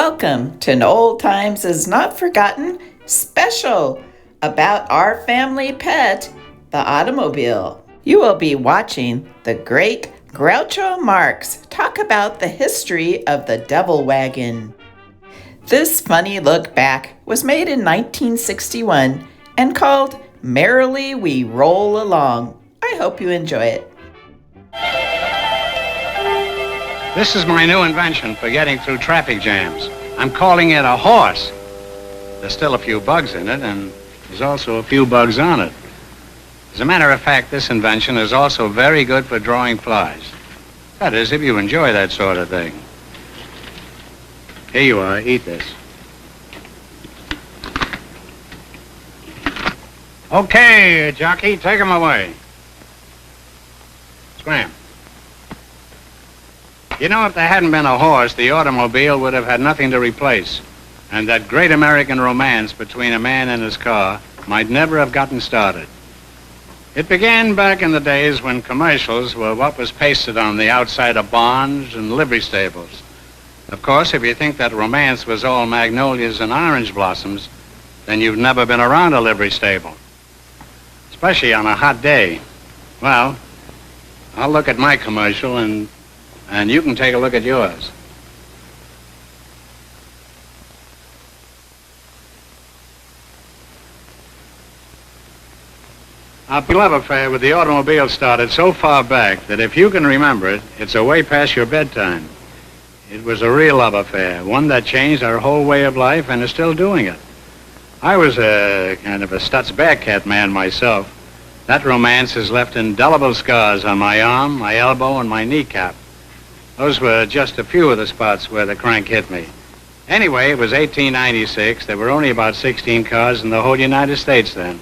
Welcome to an Old Times is Not Forgotten special about our family pet, the automobile. You will be watching the great Groucho Marx talk about the history of the devil wagon. This funny look back was made in 1961 and called Merrily We Roll Along. I hope you enjoy it. This is my new invention for getting through traffic jams. I'm calling it a horse. There's still a few bugs in it, and there's also a few bugs on it. As a matter of fact, this invention is also very good for drawing flies. That is, if you enjoy that sort of thing. Here you are, eat this. Okay, jockey, take him away. Scram. You know, if there hadn't been a horse, the automobile would have had nothing to replace. And that great American romance between a man and his car might never have gotten started. It began back in the days when commercials were what was pasted on the outside of barns and livery stables. Of course, if you think that romance was all magnolias and orange blossoms, then you've never been around a livery stable. Especially on a hot day. Well, I'll look at my commercial and you can take a look at yours. Our love affair with the automobile started so far back that if you can remember it, it's a way past your bedtime. It was a real love affair, one that changed our whole way of life and is still doing it. I was a kind of a Stutz Bearcat man myself. That romance has left indelible scars on my arm, my elbow, and my kneecap. Those were just a few of the spots where the crank hit me. Anyway, it was 1896. There were only about 16 cars in the whole United States then.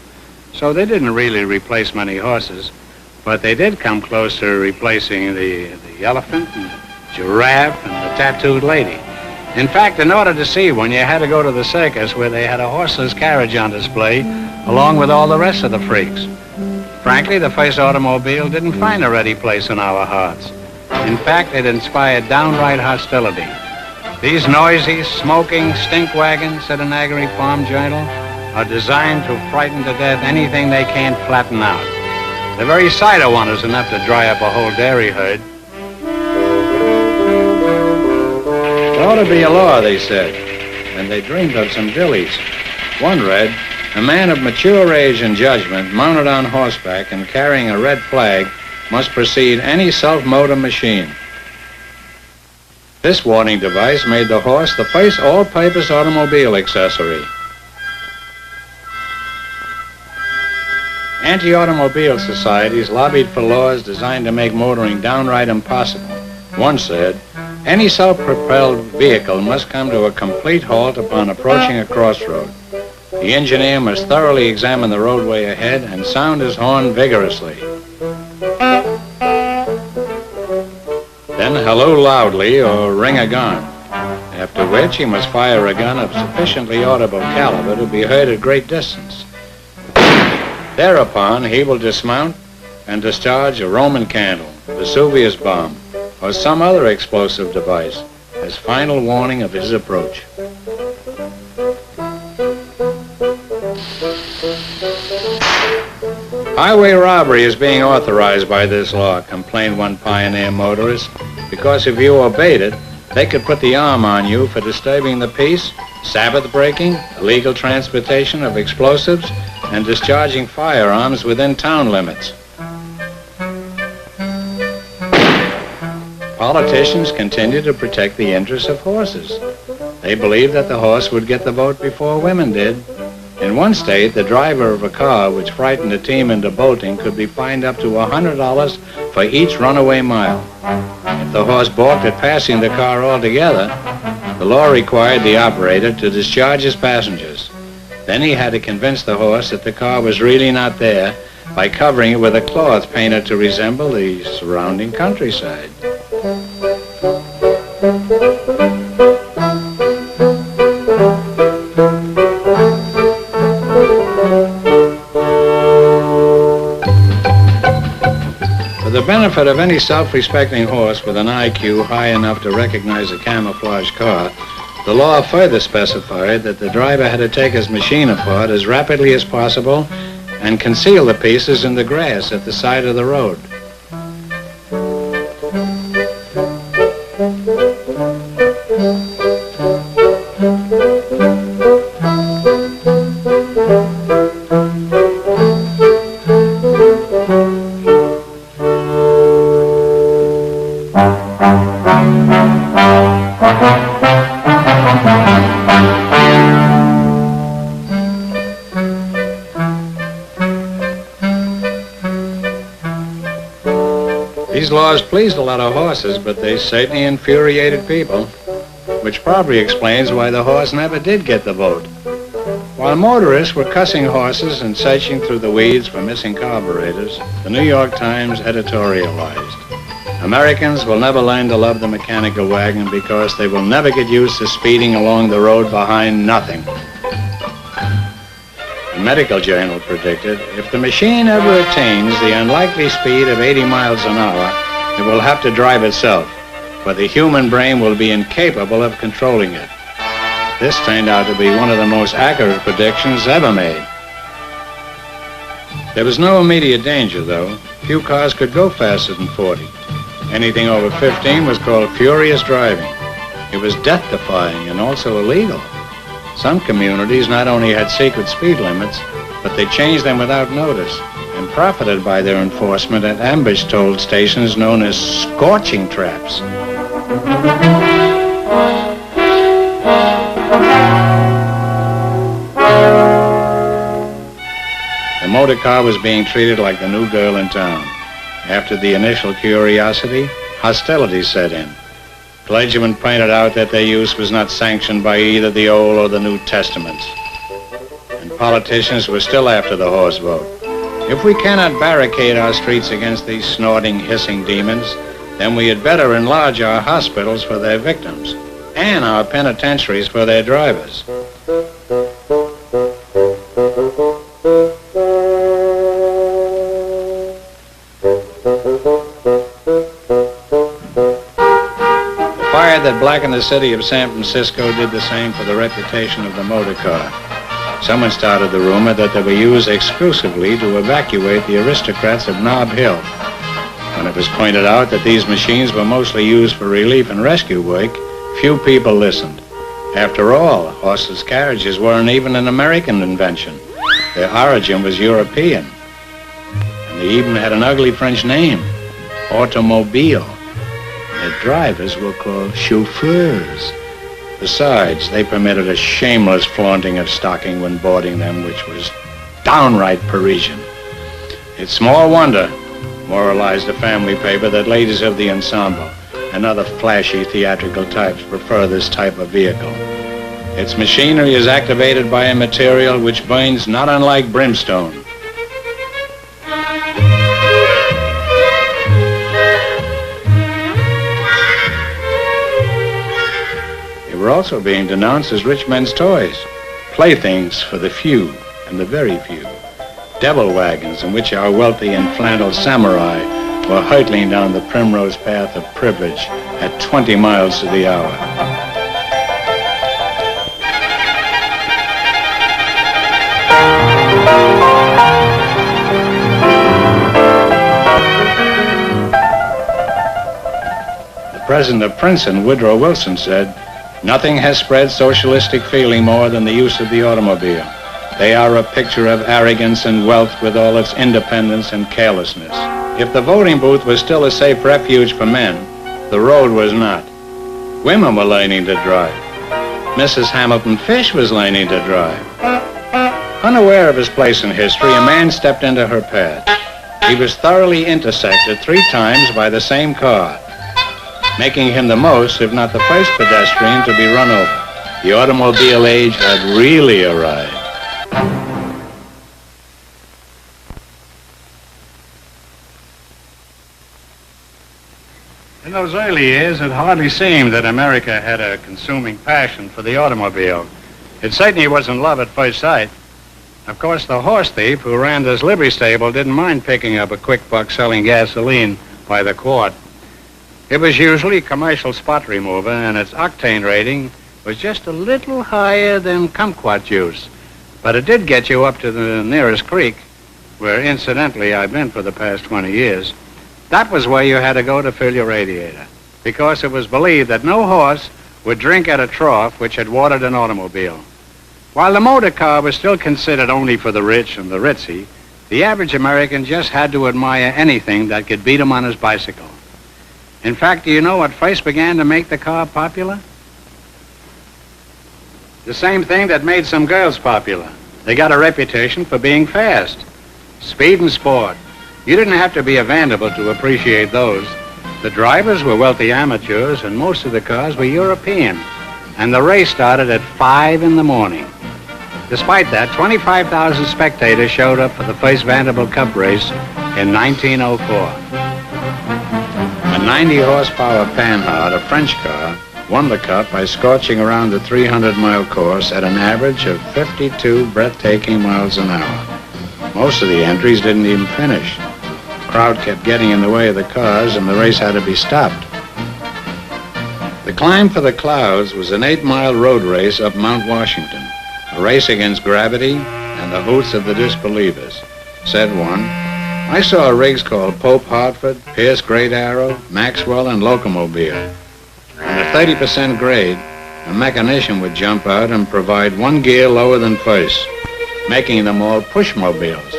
So they didn't really replace many horses, but they did come close to replacing the elephant and the giraffe and the tattooed lady. In fact, in order to see one, you had to go to the circus where they had a horseless carriage on display along with all the rest of the freaks. Frankly, the first automobile didn't find a ready place in our hearts. In fact, it inspired downright hostility. These noisy, smoking stink wagans, said an Agri Farm Journal, are designed to frighten to death anything they can't flatten out. The very sight of one is enough to dry up a whole dairy herd. There ought to be a law, they said, and they dreamed of some dillies. One read, a man of mature age and judgment, mounted on horseback and carrying a red flag, must precede any self-motor machine. This warning device made the horse the first all-purpose automobile accessory. Anti-automobile societies lobbied for laws designed to make motoring downright impossible. One said, any self-propelled vehicle must come to a complete halt upon approaching a crossroad. The engineer must thoroughly examine the roadway ahead and sound his horn vigorously. Then hello loudly or ring a gun, after which he must fire a gun of sufficiently audible caliber to be heard at great distance. Thereupon, he will dismount and discharge a Roman candle, Vesuvius bomb, or some other explosive device as final warning of his approach. Highway robbery is being authorized by this law, complained one pioneer motorist, because if you obeyed it, they could put the arm on you for disturbing the peace, Sabbath breaking, illegal transportation of explosives, and discharging firearms within town limits. Politicians continue to protect the interests of horses. They believe that the horse would get the vote before women did. In one state, the driver of a car which frightened a team into bolting could be fined up to $100 for each runaway mile. If the horse balked at passing the car altogether, the law required the operator to discharge his passengers. Then he had to convince the horse that the car was really not there by covering it with a cloth painted to resemble the surrounding countryside. For the benefit of any self-respecting horse with an IQ high enough to recognize a camouflage car, The law further specified that the driver had to take his machine apart as rapidly as possible and conceal the pieces in the grass at the side of the road. These laws pleased a lot of horses, but they certainly infuriated people, which probably explains why the horse never did get the vote. While motorists were cussing horses and searching through the weeds for missing carburetors, the New York Times editorialized, "Americans will never learn to love the mechanical wagon because they will never get used to speeding along the road behind nothing." A medical journal predicted, if the machine ever attains the unlikely speed of 80 miles an hour, it will have to drive itself, for the human brain will be incapable of controlling it. This turned out to be one of the most accurate predictions ever made. There was no immediate danger, though. Few cars could go faster than 40. Anything over 15 was called furious driving. It was death-defying and also illegal. Some communities not only had secret speed limits, but they changed them without notice and profited by their enforcement at ambush toll stations known as scorching traps. The motor car was being treated like the new girl in town. After the initial curiosity, hostility set in. Clergymen pointed out that their use was not sanctioned by either the Old or the New Testaments. And politicians were still after the horse vote. If we cannot barricade our streets against these snorting, hissing demons, then we had better enlarge our hospitals for their victims and our penitentiaries for their drivers. That blackened the city of San Francisco did the same for the reputation of the motor car. Someone started the rumor that they were used exclusively to evacuate the aristocrats of Nob Hill. When it was pointed out that these machines were mostly used for relief and rescue work, few people listened. After all, horseless carriages weren't even an American invention. Their origin was European. And they even had an ugly French name, automobile. Their drivers were called chauffeurs. Besides, they permitted a shameless flaunting of stocking when boarding them, which was downright Parisian. It's small wonder, moralized a family paper, that ladies of the ensemble and other flashy theatrical types prefer this type of vehicle. Its machinery is activated by a material which burns not unlike brimstone. Were also being denounced as rich men's toys, playthings for the few and the very few, devil wagons in which our wealthy and flannel samurai were hurtling down the primrose path of privilege at 20 miles to the hour. The president of Princeton, Woodrow Wilson, said, "Nothing has spread socialistic feeling more than the use of the automobile. They are a picture of arrogance and wealth with all its independence and carelessness." If the voting booth was still a safe refuge for men, the road was not. Women were learning to drive. Mrs. Hamilton Fish was learning to drive. Unaware of his place in history, a man stepped into her path. He was thoroughly intersected 3 times by the same car, making him the most, if not the first pedestrian to be run over. The automobile age had really arrived. In those early years, it hardly seemed that America had a consuming passion for the automobile. It certainly wasn't love at first sight. Of course, the horse thief who ran this livery stable didn't mind picking up a quick buck selling gasoline by the quart. It was usually commercial spot remover, and its octane rating was just a little higher than kumquat juice. But it did get you up to the nearest creek, where incidentally I've been for the past 20 years. That was where you had to go to fill your radiator, because it was believed that no horse would drink at a trough which had watered an automobile. While the motor car was still considered only for the rich and the ritzy, the average American just had to admire anything that could beat him on his bicycle. In fact, do you know what first began to make the car popular? The same thing that made some girls popular. They got a reputation for being fast. Speed and sport. You didn't have to be a Vanderbilt to appreciate those. The drivers were wealthy amateurs, and most of the cars were European. And the race started at 5 in the morning. Despite that, 25,000 spectators showed up for the first Vanderbilt Cup race in 1904. A 90-horsepower Panhard, a French car, won the Cup by scorching around the 300-mile course at an average of 52 breathtaking miles an hour. Most of the entries didn't even finish. The crowd kept getting in the way of the cars, and the race had to be stopped. The Climb for the Clouds was an 8-mile road race up Mount Washington, a race against gravity and the hoots of the disbelievers. Said one, "I saw rigs called Pope Hartford, Pierce Great Arrow, Maxwell, and Locomobile. On a 30% grade, a mechanician would jump out and provide one gear lower than first, making them all pushmobiles."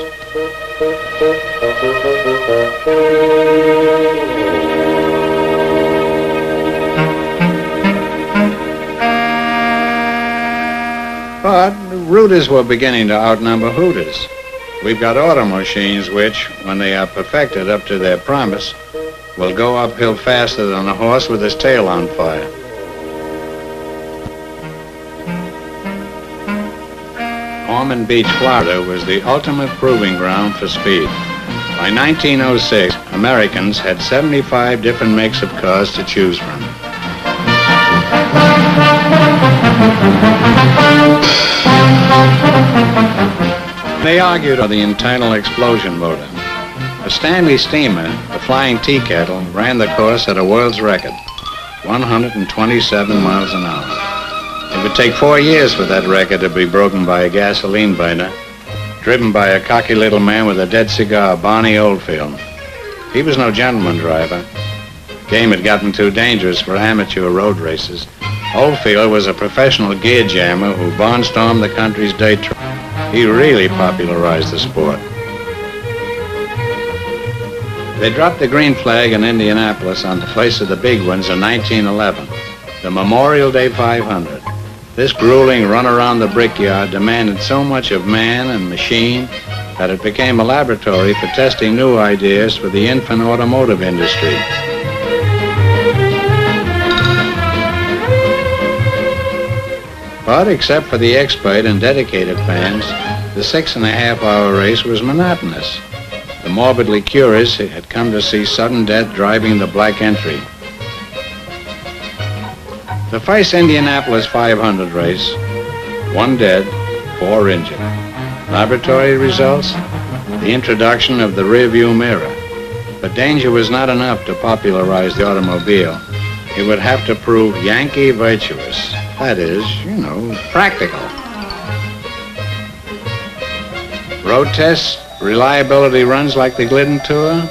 But rooters were beginning to outnumber hooters. We've got auto machines which, when they are perfected up to their promise, will go uphill faster than a horse with his tail on fire. Ormond Beach, Florida was the ultimate proving ground for speed. By 1906, Americans had 75 different makes of cars to choose from. They argued on the internal explosion motor. A Stanley steamer, the Flying Tea Kettle, ran the course at a world's record, 127 miles an hour. It would take 4 years for that record to be broken by a gasoline burner, driven by a cocky little man with a dead cigar, Barney Oldfield. He was no gentleman driver. The game had gotten too dangerous for amateur road races. Oldfield was a professional gear jammer who barnstormed the country's dirt track. He really popularized the sport. They dropped the green flag in Indianapolis on the place of the big ones in 1911, the Memorial Day 500. This grueling run around the brickyard demanded so much of man and machine that it became a laboratory for testing new ideas for the infant automotive industry. But except for the expert and dedicated fans, the 6.5-hour race was monotonous. The morbidly curious had come to see sudden death driving the black entry. The first Indianapolis 500 race, 1 dead, 4 injured. Laboratory results, the introduction of the rearview mirror. But danger was not enough to popularize the automobile. It would have to prove Yankee virtuous. That is, practical. Road tests, reliability runs like the Glidden Tour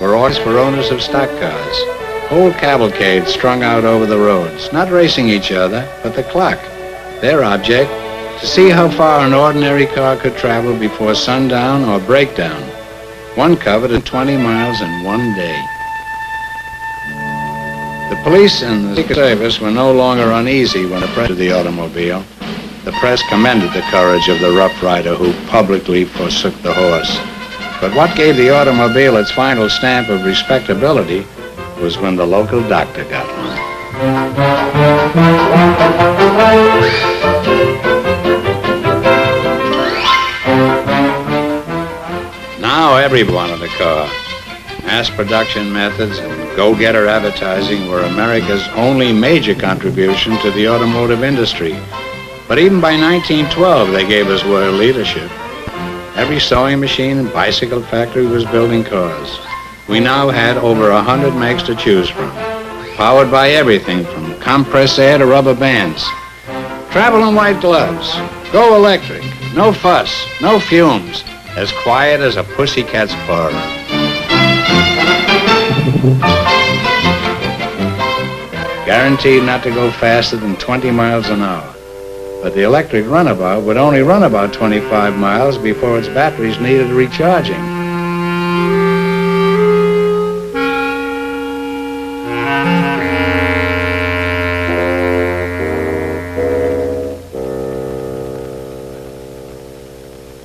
were orders for owners of stock cars. Whole cavalcades strung out over the roads, not racing each other, but the clock. Their object, to see how far an ordinary car could travel before sundown or breakdown. One covered 20 miles in 1 day. The police and the Secret Service were no longer uneasy when it pressed the automobile. The press commended the courage of the rough rider who publicly forsook the horse. But what gave the automobile its final stamp of respectability was when the local doctor got one. Now everyone wanted a car. Mass production methods and go-getter advertising were America's only major contribution to the automotive industry. But even by 1912, they gave us world leadership. Every sewing machine and bicycle factory was building cars. We now had over 100 makes to choose from, powered by everything from compressed air to rubber bands. Travel in white gloves. Go electric. No fuss. No fumes. As quiet as a pussycat's purr. Guaranteed not to go faster than 20 miles an hour. But the electric runabout would only run about 25 miles before its batteries needed recharging.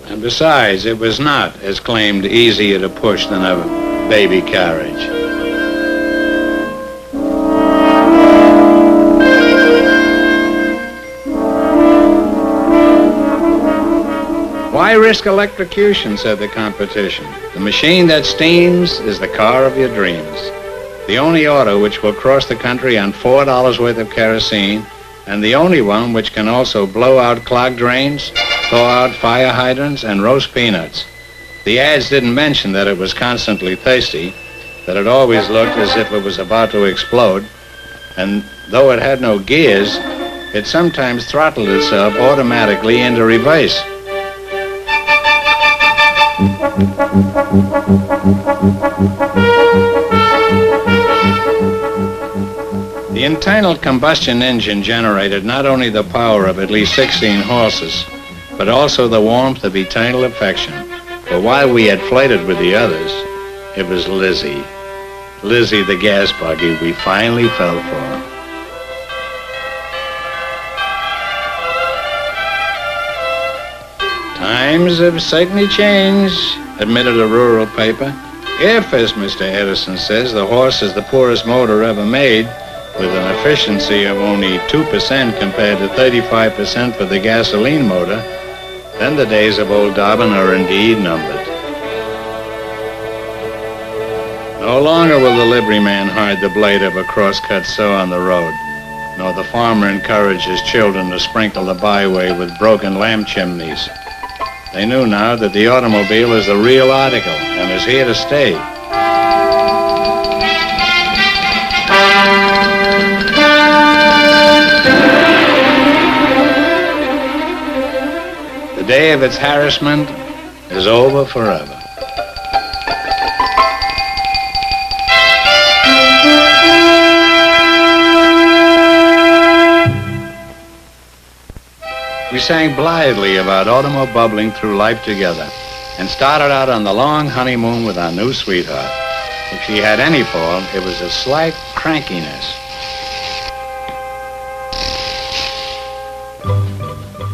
And besides, it was not, as claimed, easier to push than a baby carriage. Why risk electrocution, said the competition. The machine that steams is the car of your dreams. The only auto which will cross the country on $4 worth of kerosene, and the only one which can also blow out clogged drains, thaw out fire hydrants, and roast peanuts. The ads didn't mention that it was constantly thirsty, that it always looked as if it was about to explode, and though it had no gears, it sometimes throttled itself automatically into reverse. The internal combustion engine generated not only the power of at least 16 horses, but also the warmth of eternal affection. For while we had flirted with the others, it was Lizzie the gas buggy we finally fell for. Times have certainly changed, admitted a rural paper. If, as Mr. Edison says, the horse is the poorest motor ever made, with an efficiency of only 2% compared to 35% for the gasoline motor, then the days of old Dobbin are indeed numbered. No longer will the liveryman hide the blade of a cross-cut saw on the road, nor the farmer encourage his children to sprinkle the byway with broken lamp chimneys. They knew now that the automobile is the real article and is here to stay. The day of its harassment is over forever. We sang blithely about automobubbling through life together and started out on the long honeymoon with our new sweetheart. If she had any fault, it was a slight crankiness.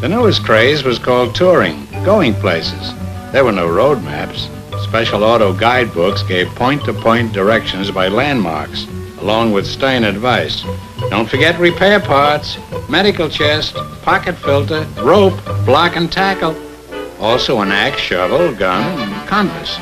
The newest craze was called touring, going places. There were no road maps. Special auto guidebooks gave point-to-point directions by landmarks, along with stern advice. Don't forget repair parts, medical chest, pocket filter, rope, block and tackle. Also an axe, shovel, gun, and compass.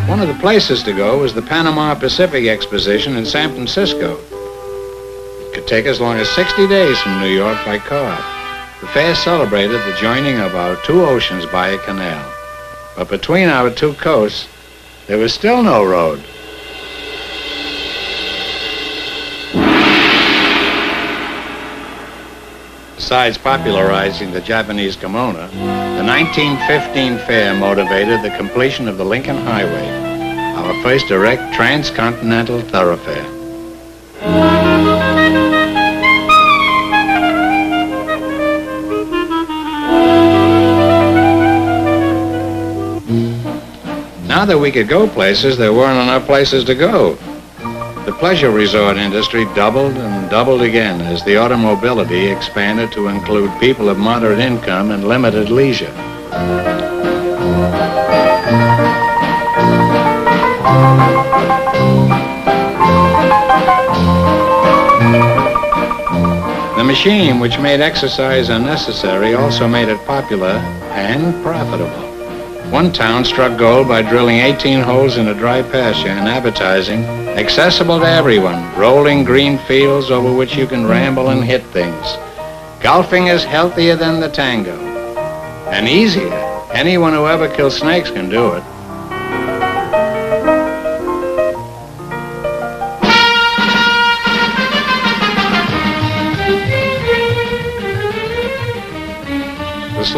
One of the places to go was the Panama Pacific Exposition in San Francisco. It could take as long as 60 days from New York by car. The fair celebrated the joining of our two oceans by a canal. But between our two coasts, there was still no road. Besides popularizing the Japanese kimono, the 1915 fair motivated the completion of the Lincoln Highway, our first direct transcontinental thoroughfare. Now that we could go places, there weren't enough places to go. The pleasure resort industry doubled and doubled again as the automobility expanded to include people of moderate income and limited leisure. The machine, which made exercise unnecessary, also made it popular and profitable. One town struck gold by drilling 18 holes in a dry pasture and advertising, accessible to everyone, rolling green fields over which you can ramble and hit things. Golfing is healthier than the tango, and easier. Anyone who ever kills snakes can do it.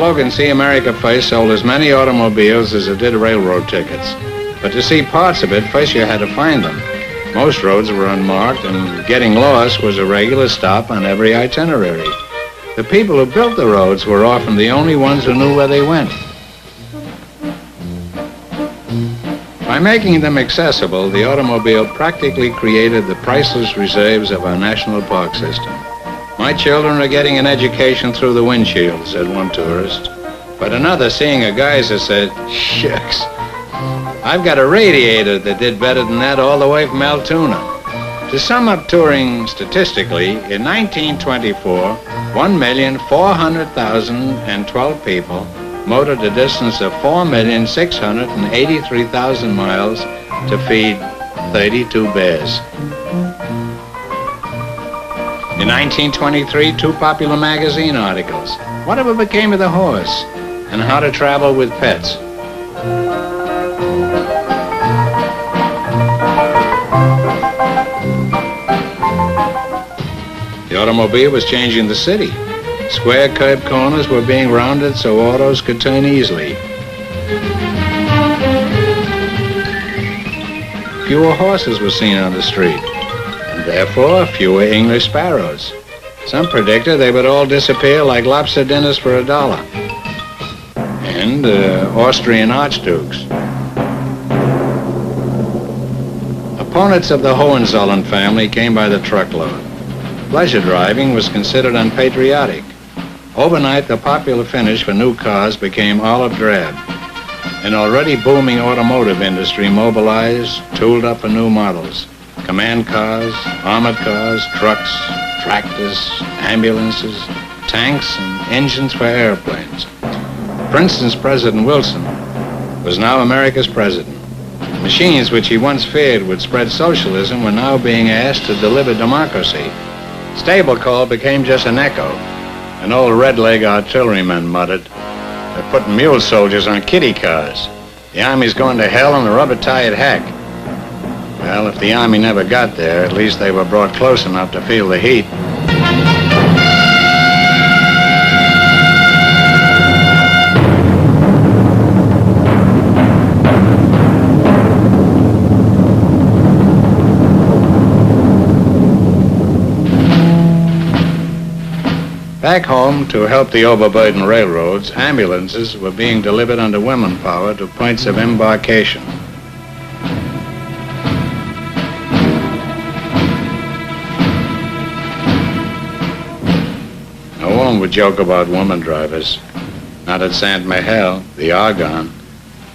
slogan, "See America First," sold as many automobiles as it did railroad tickets. But to see parts of it, first you had to find them. Most roads were unmarked, and getting lost was a regular stop on every itinerary. The people who built the roads were often the only ones who knew where they went. By making them accessible, the automobile practically created the priceless reserves of our national park system. "My children are getting an education through the windshield," said one tourist. But another, seeing a geyser, said, "Shucks, I've got a radiator that did better than that all the way from Altoona." To sum up touring statistically, in 1924, 1,400,012 people motored a distance of 4,683,000 miles to feed 32 bears. In 1923, 2 popular magazine articles, "Whatever Became of the Horse?" and "How to Travel with Pets." The automobile was changing the city. Square curb corners were being rounded so autos could turn easily. Fewer horses were seen on the street, and therefore fewer English sparrows. Some predicted they would all disappear like lobster dinners for $1. And Austrian archdukes. Opponents of the Hohenzollern family came by the truckload. Pleasure driving was considered unpatriotic. Overnight, the popular finish for new cars became olive drab. An already booming automotive industry mobilized, tooled up for new models. Command cars, armored cars, trucks, tractors, ambulances, tanks, and engines for airplanes. Princeton's President Wilson was now America's president. Machines which he once feared would spread socialism were now being asked to deliver democracy. Stable call became just an echo. An old red-leg artilleryman muttered, "They're putting mule soldiers on kiddie cars. The Army's going to hell in a rubber-tired hack." Well, if the Army never got there, at least they were brought close enough to feel the heat. Back home, to help the overburdened railroads, ambulances were being delivered under women power to points of embarkation. No one would joke about woman drivers. Not at Saint Mihiel, the Argonne,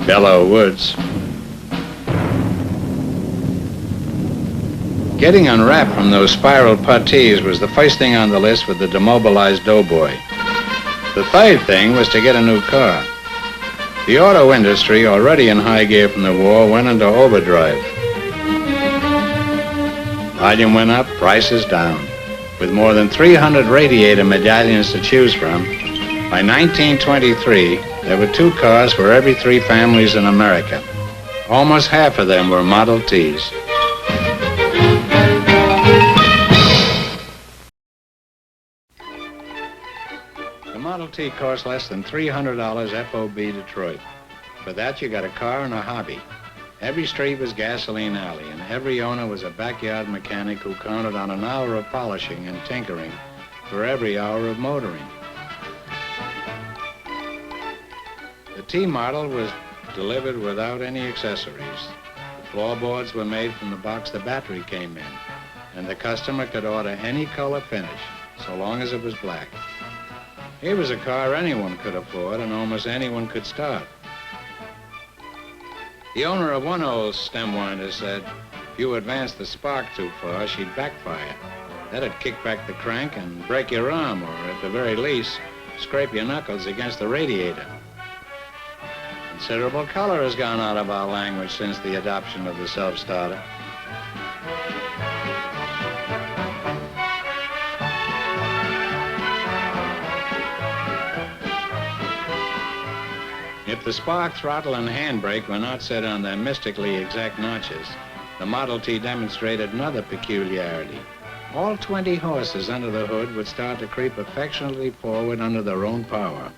Belleau Woods. Getting unwrapped from those spiral puttees was the first thing on the list for the demobilized doughboy. The third thing was to get a new car. The auto industry, already in high gear from the war, went into overdrive. Volume went up, prices down. With more than 300 radiator medallions to choose from, by 1923, there were 2 cars for every 3 families in America. Almost half of them were Model Ts. The Model T cost less than $300 FOB Detroit. For that, you got a car and a hobby. Every street was gasoline alley, and every owner was a backyard mechanic who counted on an hour of polishing and tinkering for every hour of motoring. The T model was delivered without any accessories. The floorboards were made from the box the battery came in, and the customer could order any color finish, so long as it was black. Here was a car anyone could afford and almost anyone could start. The owner of one old stem winder said, if you advanced the spark too far, she'd backfire. That'd kick back the crank and break your arm, or at the very least, scrape your knuckles against the radiator. Considerable color has gone out of our language since the adoption of the self-starter. If the spark, throttle, and handbrake were not set on their mystically exact notches, the Model T demonstrated another peculiarity. all 20 horses under the hood would start to creep affectionately forward under their own power.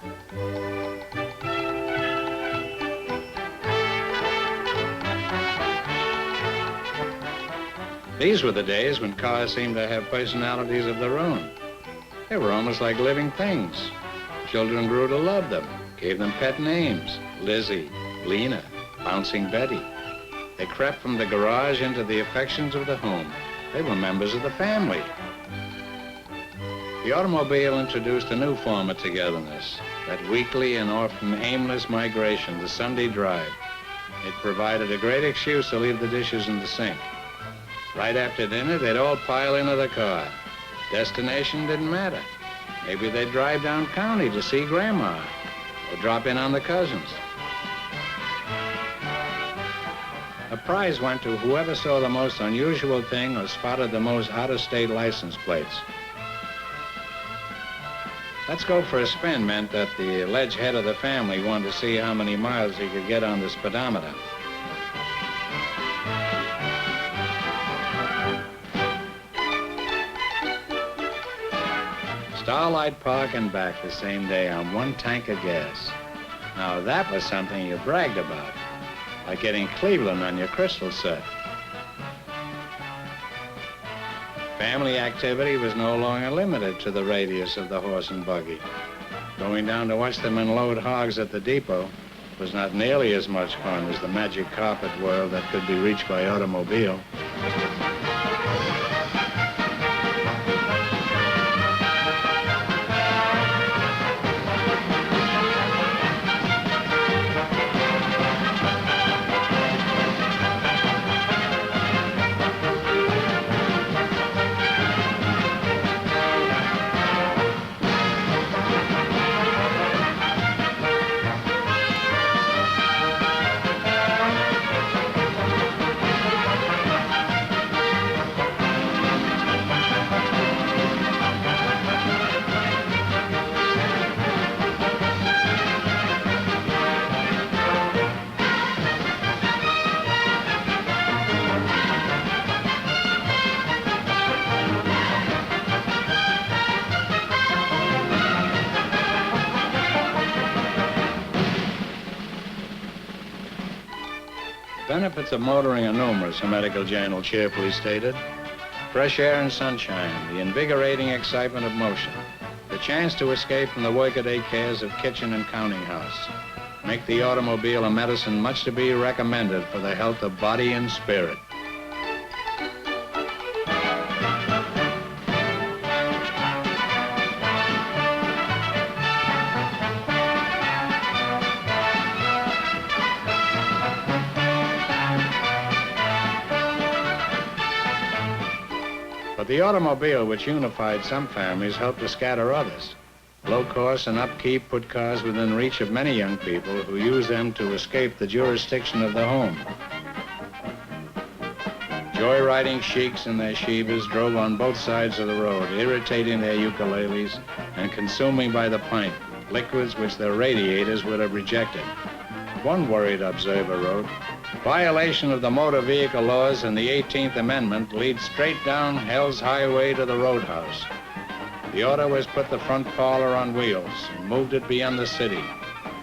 These were the days when cars seemed to have personalities of their own. They were almost like living things. Children grew to love them, gave them pet names: Lizzie, Lena, Bouncing Betty. They crept from the garage into the affections of the home. They were members of the family. The automobile introduced a new form of togetherness, that weekly and often aimless migration, the Sunday drive. It provided a great excuse to leave the dishes in the sink. Right after dinner, they'd all pile into the car. Destination didn't matter. Maybe they'd drive down county to see Grandma or drop in on the cousins. A prize went to whoever saw the most unusual thing or spotted the most out-of-state license plates. Let's go for a spin meant that the alleged head of the family wanted to see how many miles he could get on the speedometer. Starlight Park and back the same day on one tank of gas. Now that was something you bragged about, like getting Cleveland on your crystal set. Family activity was no longer limited to the radius of the horse and buggy. Going down to watch them unload hogs at the depot was not nearly as much fun as the magic carpet world that could be reached by automobile. Benefits of motoring are numerous, a medical journal cheerfully stated. Fresh air and sunshine, the invigorating excitement of motion, the chance to escape from the workaday cares of kitchen and counting house, make the automobile a medicine much to be recommended for the health of body and spirit. But the automobile, which unified some families, helped to scatter others. Low cost and upkeep put cars within reach of many young people who used them to escape the jurisdiction of the home. Joyriding sheiks and their shebas drove on both sides of the road, irritating their ukuleles and consuming by the pint liquids which their radiators would have rejected. One worried observer wrote, "Violation of the motor vehicle laws and the 18th Amendment leads straight down Hell's Highway to the roadhouse. The auto has put the front parlor on wheels and moved it beyond the city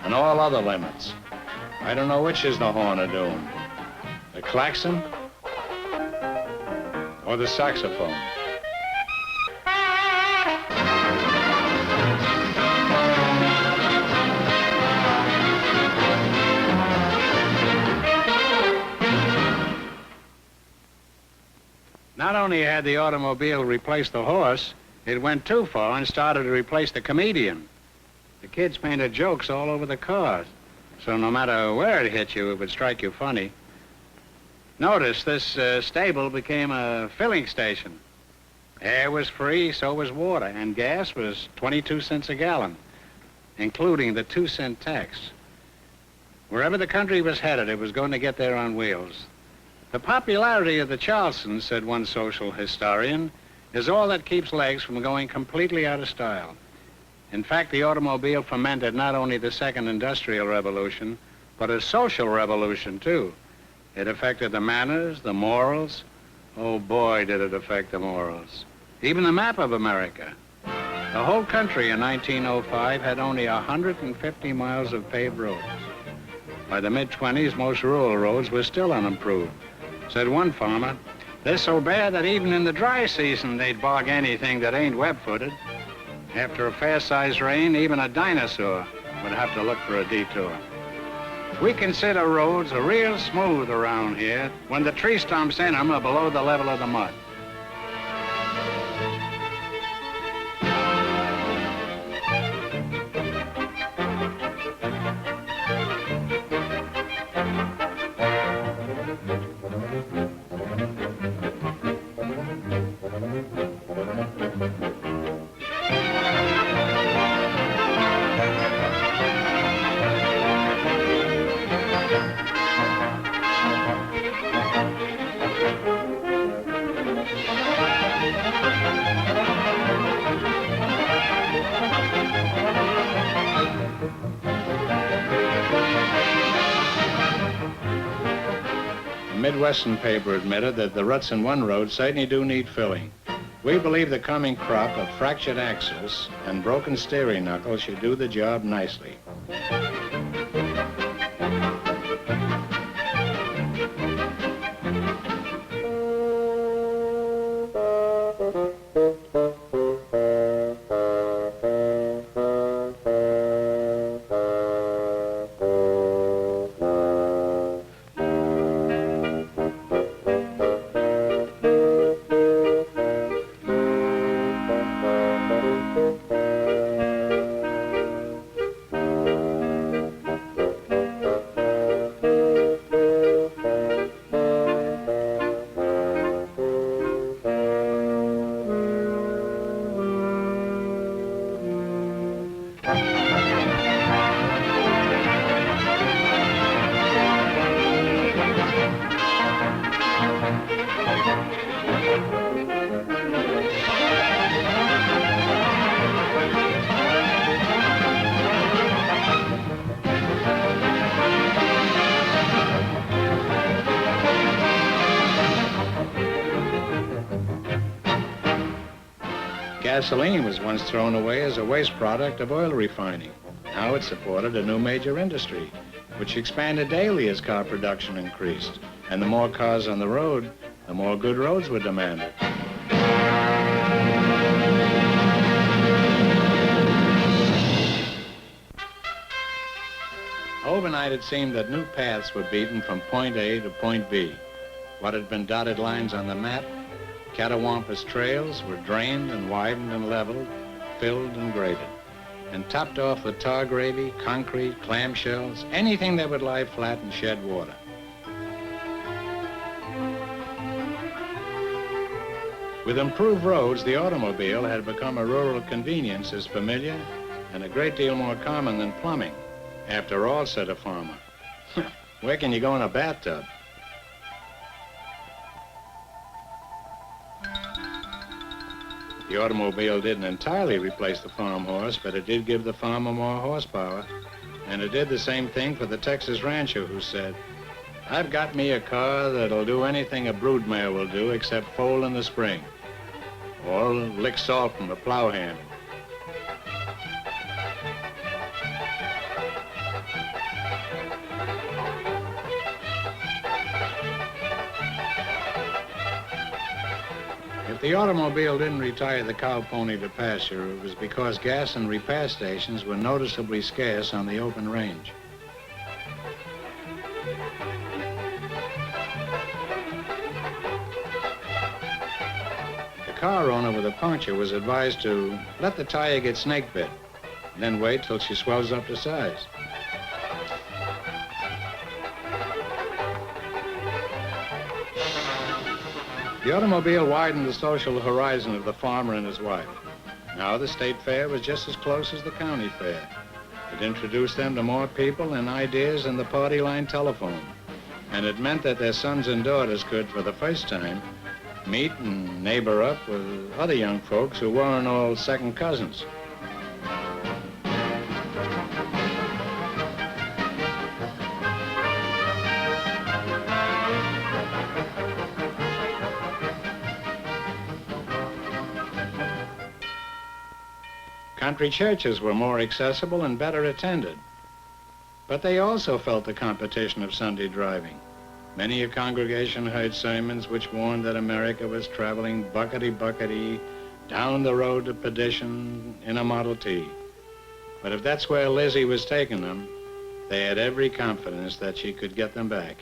and all other limits. I don't know which is the horn of doom, the klaxon or the saxophone." Not only had the automobile replaced the horse, it went too far and started to replace the comedian. The kids painted jokes all over the cars, so no matter where it hit you, it would strike you funny. Notice this stable became a filling station. Air was free, so was water, and gas was 22 cents a gallon, including the 2-cent tax. Wherever the country was headed, it was going to get there on wheels. The popularity of the Charlestons, said one social historian, is all that keeps legs from going completely out of style. In fact, the automobile fomented not only the second industrial revolution, but a social revolution, too. It affected the manners, the morals. Oh, boy, did it affect the morals. even the map of America. The whole country in 1905 had only 150 miles of paved roads. By the mid-20s, most rural roads were still unimproved. Said one farmer, they're so bad that even in the dry season, they'd bog anything that ain't web-footed. After a fair-sized rain, even a dinosaur would have to look for a detour. We consider roads real smooth around here when the tree stumps in them are below the level of the mud. A Midwestern paper admitted that the ruts in one road certainly do need filling. We believe the coming crop of fractured axles and broken steering knuckles should do the job nicely. Gasoline was once thrown away as a waste product of oil refining. Now it supported a new major industry, which expanded daily as car production increased. And the more cars on the road, the more good roads were demanded. Overnight, it seemed that new paths were beaten from point A to point B. What had been dotted lines on the map, catawampus trails, were drained and widened and leveled, filled and graded, and topped off with tar gravy, concrete, clamshells, anything that would lie flat and shed water. With improved roads, the automobile had become a rural convenience as familiar and a great deal more common than plumbing. After all, said a farmer, where can you go in a bathtub? The automobile didn't entirely replace the farm horse, but it did give the farmer more horsepower. And it did the same thing for the Texas rancher who said, I've got me a car that'll do anything a broodmare will do except foal in the spring, or lick salt from a plow handle. If the automobile didn't retire the cow pony to pasture, it was because gas and repair stations were noticeably scarce on the open range. The car owner with a puncture was advised to let the tire get snake bit, and then wait till she swells up to size. The automobile widened the social horizon of the farmer and his wife. Now the state fair was just as close as the county fair. It introduced them to more people and ideas than the party line telephone. And it meant that their sons and daughters could, for the first time, meet and neighbor up with other young folks who weren't all second cousins. Country churches were more accessible and better attended. But they also felt the competition of Sunday driving. Many a congregation heard sermons which warned that America was traveling buckety-buckety down the road to perdition in a Model T. But if that's where Lizzie was taking them, they had every confidence that she could get them back.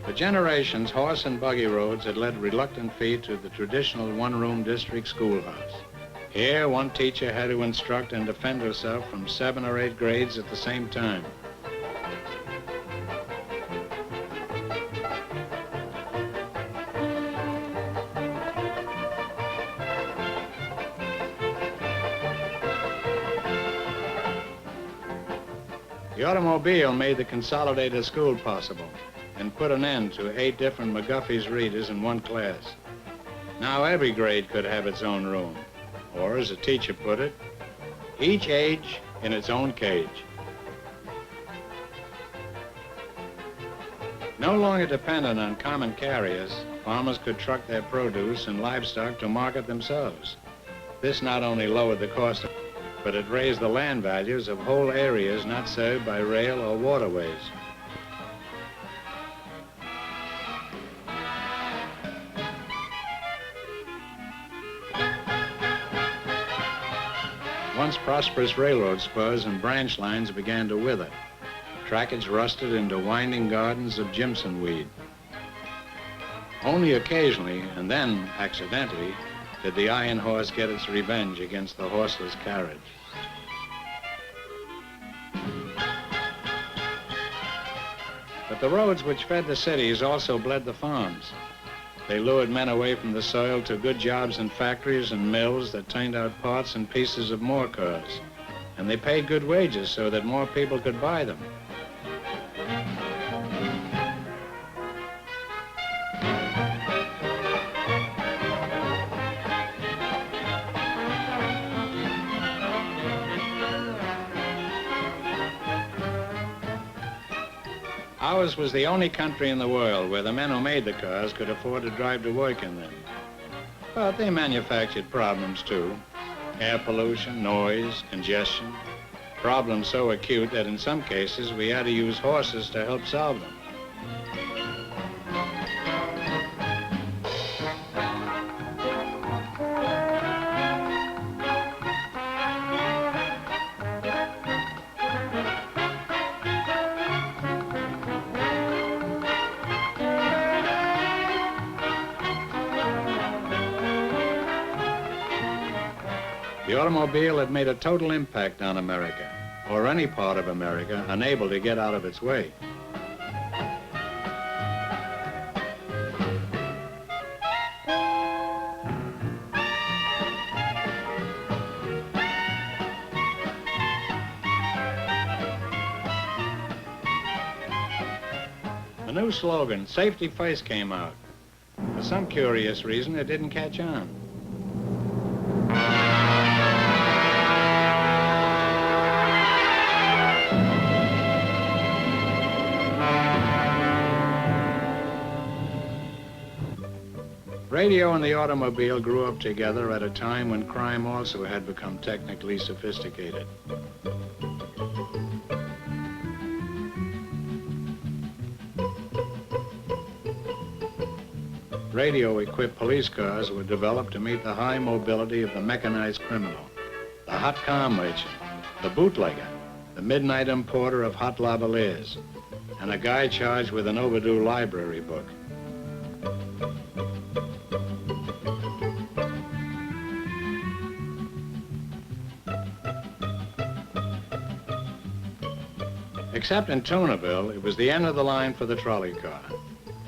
For generations, horse and buggy roads had led reluctant feet to the traditional one-room district schoolhouse. Here, one teacher had to instruct and defend herself from 7 or 8 grades at the same time. The automobile made the consolidated school possible and put an end to 8 different McGuffey's readers in one class. Now every grade could have its own room, or as a teacher put it, each age in its own cage. No longer dependent on common carriers, farmers could truck their produce and livestock to market themselves. This not only lowered the cost, but it raised the land values of whole areas not served by rail or waterways. Once prosperous railroad spurs and branch lines began to wither. Trackage rusted into winding gardens of Jimson weed. Only occasionally, and then accidentally, did the iron horse get its revenge against the horseless carriage. But the roads which fed the cities also bled the farms. They lured men away from the soil to good jobs in factories and mills that turned out parts and pieces of more cars. And they paid good wages so that more people could buy them. Ours was the only country in the world where the men who made the cars could afford to drive to work in them. But they manufactured problems too. Air pollution, noise, congestion. Problems so acute that in some cases we had to use horses to help solve them. The automobile had made a total impact on America, or any part of America unable to get out of its way. The new slogan, "Safety First," came out. For some curious reason, it didn't catch on. Radio and the automobile grew up together at a time when crime also had become technically sophisticated. Radio-equipped police cars were developed to meet the high mobility of the mechanized criminal, the hot car merchant, the bootlegger, the midnight importer of hot lavaliers, and a guy charged with an overdue library book. Except in Tunaville, it was the end of the line for the trolley car.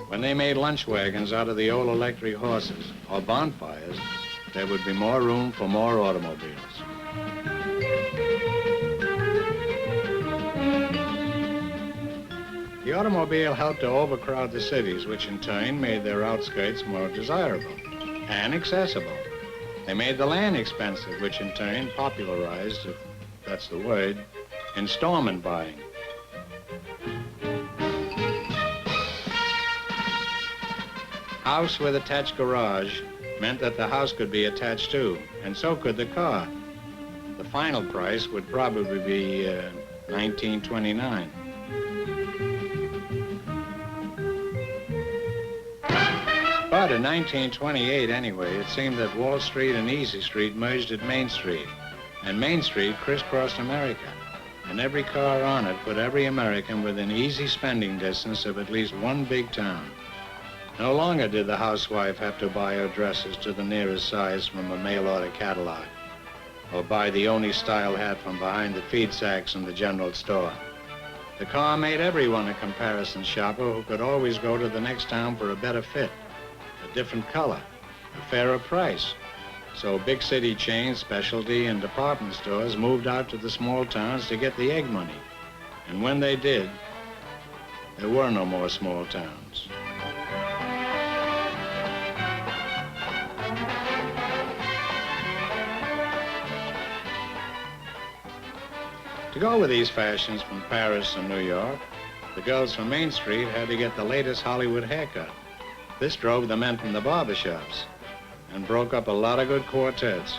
When they made lunch wagons out of the old electric horses or bonfires, there would be more room for more automobiles. The automobile helped to overcrowd the cities, which in turn made their outskirts more desirable and accessible. They made the land expensive, which in turn popularized, if that's the word, installment buying. House with attached garage meant that the house could be attached too, and so could the car. The final price would probably be $19.29. But in 1928, anyway, it seemed that Wall Street and Easy Street merged at Main Street, and Main Street crisscrossed America, and every car on it put every American within easy spending distance of at least one big town. No longer did the housewife have to buy her dresses to the nearest size from a mail-order catalog, or buy the only style hat from behind the feed sacks in the general store. The car made everyone a comparison shopper who could always go to the next town for a better fit, a different color, a fairer price. So big city chains, specialty, and department stores moved out to the small towns to get the egg money. And when they did, there were no more small towns. To go with these fashions from Paris and New York, the girls from Main Street had to get the latest Hollywood haircut. This drove the men from the barbershops and broke up a lot of good quartets.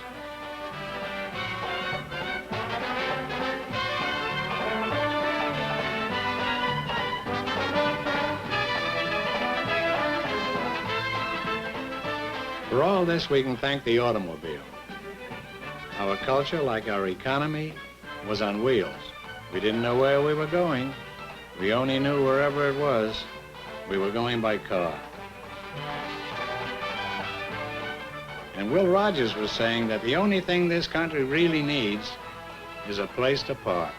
For all this, we can thank the automobile. Our culture, like our economy, was on wheels. We didn't know where we were going. We only knew wherever it was, we were going by car. And Will Rogers was saying that the only thing this country really needs is a place to park.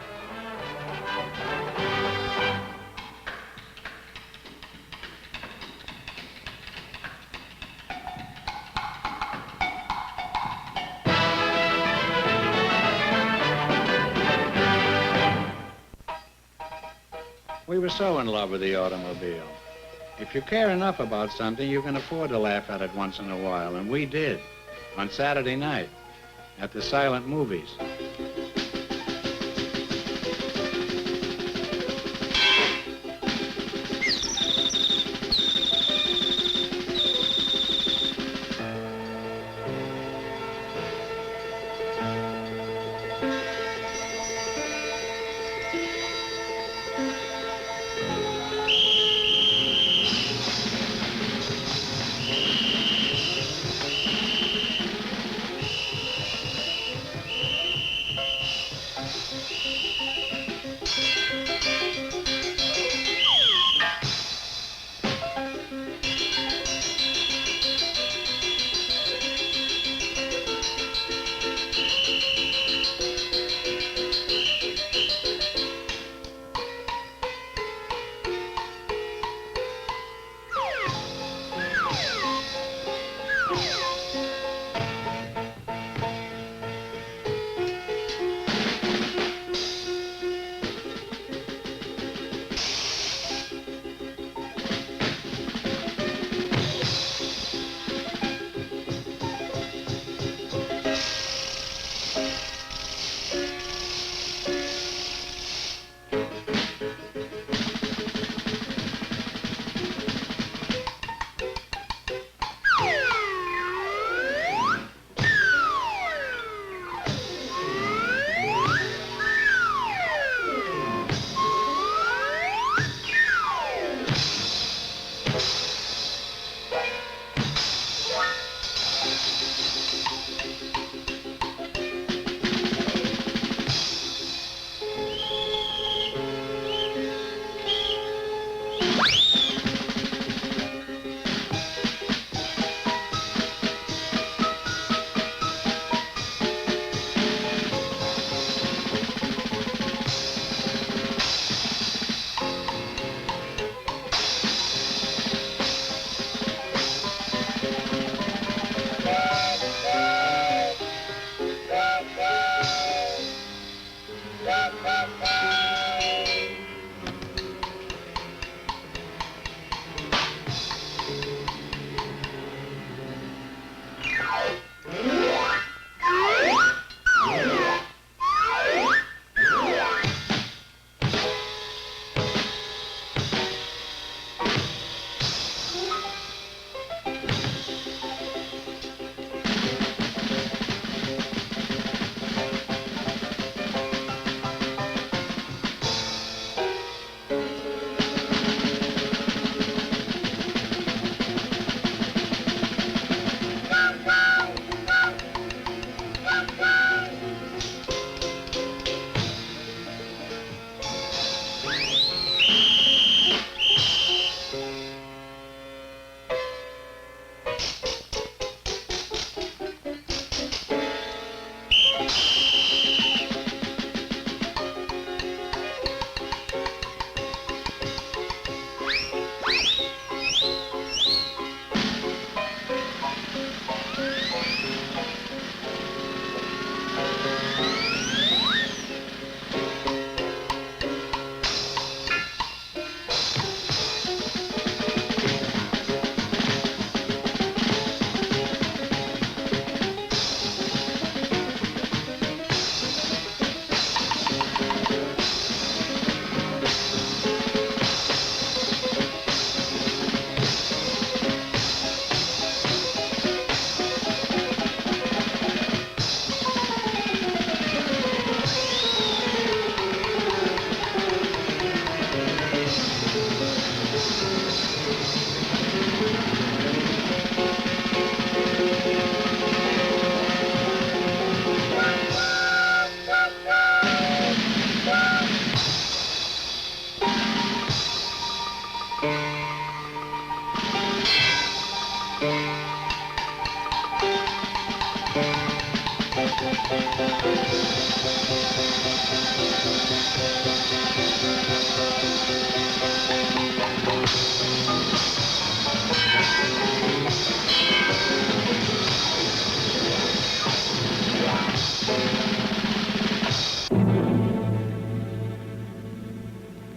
We were so in love with the automobile. If you care enough about something, you can afford to laugh at it once in a while, and we did, on Saturday night, at the silent movies.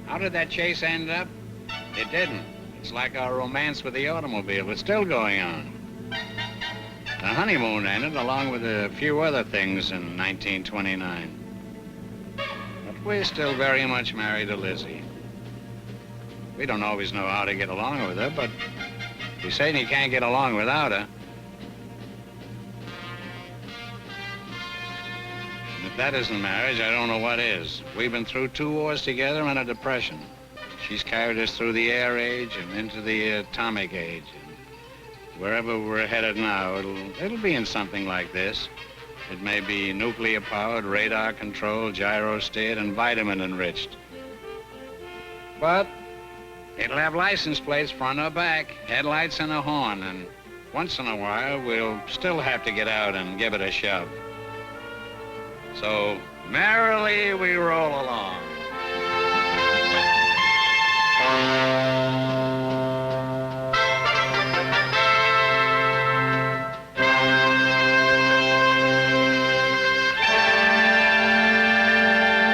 How did that chase end up? It didn't. It's like our romance with the automobile. It's still going on. The honeymoon ended along with a few other things in 1929. But we're still very much married to Lizzie. We don't always know how to get along with her, but we certainly can't get along without her. And if that isn't marriage, I don't know what is. We've been through 2 wars together and a depression. She's carried us through the air age and into the atomic age. And wherever we're headed now, it'll be in something like this. It may be nuclear-powered, radar-controlled, gyro-steered, and vitamin-enriched. But it'll have license plates front or back, headlights and a horn, and once in a while, we'll still have to get out and give it a shove. So merrily we roll along.